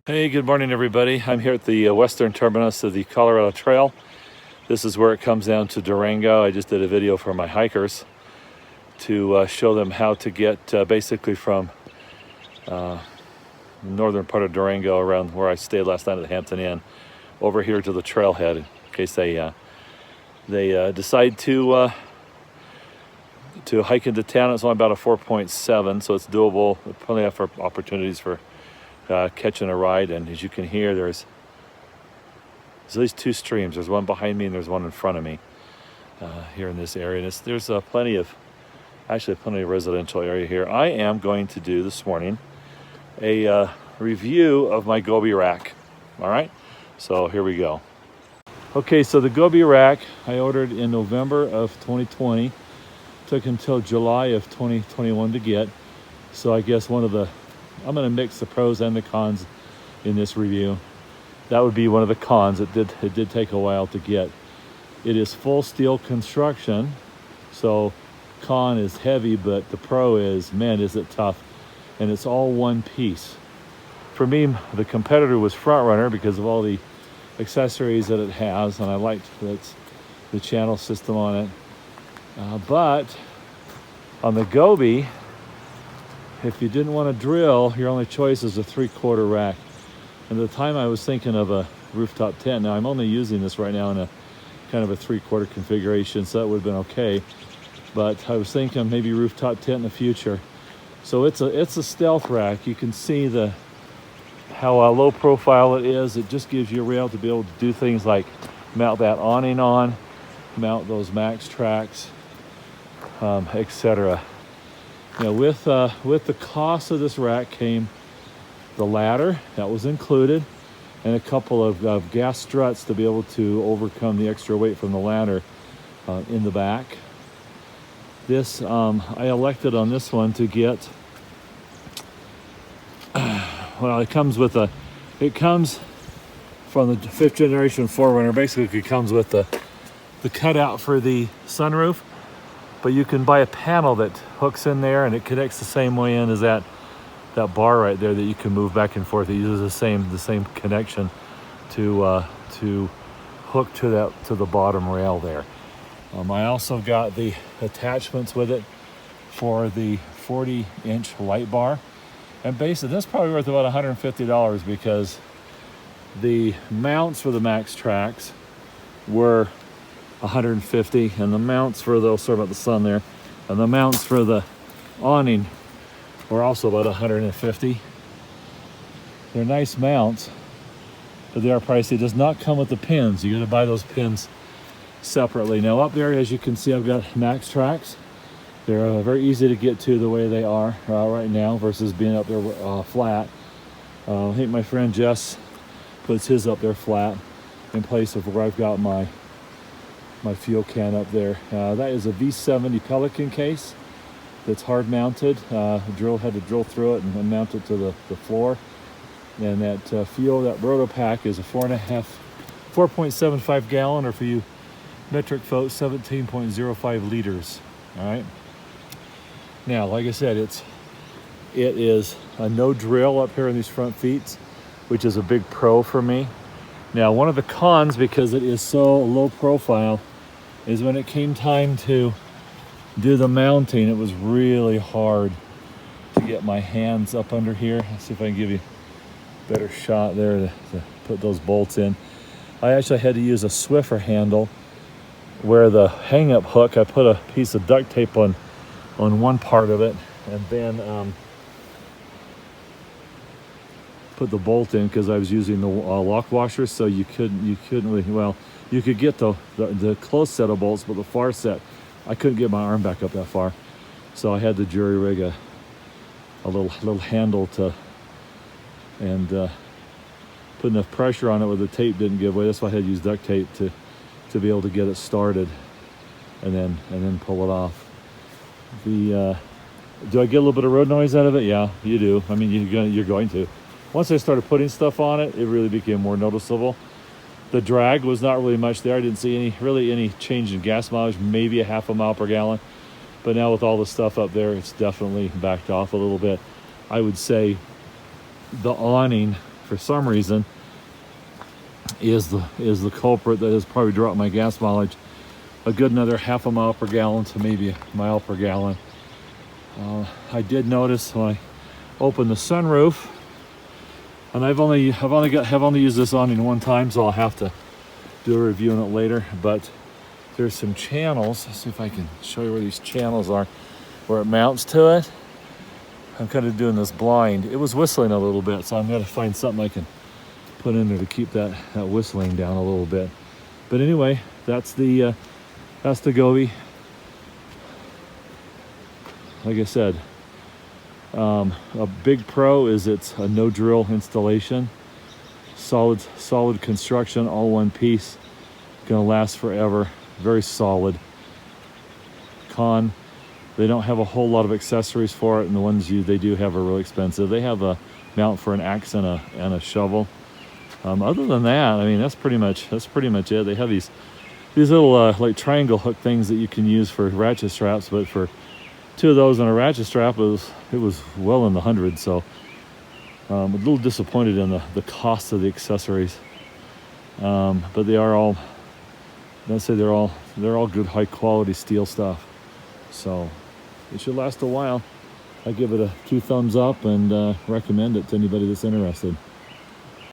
Hey, good morning everybody. I'm here at the western terminus of the Colorado Trail. This is where it comes down to Durango. I just did a video for my hikers to show them how to get basically from the northern part of Durango around where I stayed last night at the Hampton Inn over here to the trailhead in case they decide to hike into town. It's only about a 4.7, so it's doable. Plenty of opportunities for catching a ride, and as you can hear, there's at least two streams. There's one behind me and there's one in front of me here in this area. And there's plenty of residential area here. I am going to do this morning a review of my Gobi rack. All right, so here we go. Okay, so the Gobi rack I ordered in November of 2020. Took until July of 2021 to get. So I guess I'm going to mix the pros and the cons in this review. That would be one of the cons. It did take a while to get. It is full steel construction, so con is heavy, but the pro is, man, is it tough. And it's all one piece. For me, the competitor was 4Runner because of all the accessories that it has, and I liked the channel system on it. But on the Gobi, if you didn't want to drill, your only choice is a 3/4 rack. And at the time I was thinking of a rooftop tent. Now I'm only using this right now in a kind of a 3/4 configuration, so that would have been okay. But I was thinking maybe rooftop tent in the future. So it's a stealth rack. You can see how low profile it is. It just gives you a rail to be able to do things like mount that awning on, mount those max tracks, etc. You know, with the cost of this rack came the ladder that was included, and a couple of gas struts to be able to overcome the extra weight from the ladder in the back. This I elected on this one to get. Well, it comes from the 5th generation 4Runner. Basically, it comes with the cutout for the sunroof. But you can buy a panel that hooks in there, and it connects the same way in as that bar right there that you can move back and forth. It uses the same connection to hook to the bottom rail there. I also got the attachments with it for the 40-inch light bar, and basically that's probably worth about $150 because the mounts for the max tracks were $150, and the mounts for sorry about the sun there, and the mounts for the awning were also about $150. They're nice mounts, but they are pricey. It does not come with the pins. You got to buy those pins separately. Now up there, as you can see, I've got max tracks. They're very easy to get to the way they are right now versus being up there flat. I think my friend Jess puts his up there flat in place of where I've got my fuel can up there. That is a V70 Pelican case that's hard mounted. Had to drill through it and mount it to the floor. And that that roto pack is a 4.75 gallon, or for you metric folks, 17.05 liters. All right. Now, like I said, it is a no drill up here in these front feet, which is a big pro for me. Now, one of the cons, because it is so low profile, is when it came time to do the mounting, it was really hard to get my hands up under here. Let's see if I can give you a better shot there to put those bolts in. I actually had to use a Swiffer handle where the hang-up hook, I put a piece of duct tape on one part of it, and then put the bolt in because I was using the lock washer, so you couldn't really, well, you could get the close set of bolts, but the far set, I couldn't get my arm back up that far, so I had to jury rig a little handle and put enough pressure on it where the tape didn't give way. That's why I had to use duct tape to be able to get it started, and then pull it off. Do I get a little bit of road noise out of it? Yeah, you do. I mean, you're going to. Once I started putting stuff on it, it really became more noticeable. The drag was not really much there. I didn't see any change in gas mileage, maybe a half a mile per gallon. But now with all the stuff up there, it's definitely backed off a little bit. I would say the awning for some reason, is the culprit that has probably dropped my gas mileage a good another half a mile per gallon to maybe a mile per gallon. I did notice when I opened the sunroof, and I've only used this awning one time, so I'll have to do a review on it later. But there's some channels. Let's see if I can show you where these channels are, where it mounts to it. I'm kind of doing this blind. It was whistling a little bit, so I'm going to find something I can put in there to keep that whistling down a little bit. But anyway, that's the Gobi. Like I said, a big pro is it's a no drill installation, solid construction, all one piece, gonna last forever, very solid. Con, they don't have a whole lot of accessories for it, and the ones they do have are really expensive. They have a mount for an axe and a shovel. Other than that, I mean, that's pretty much it. They have these little like triangle hook things that you can use for ratchet straps, but for two of those on a ratchet strap, it was well in the hundreds. So I'm a little disappointed in the cost of the accessories, but they are all, let's say they're all good high quality steel stuff, so it should last a while. I give it a 2 thumbs up and recommend it to anybody that's interested.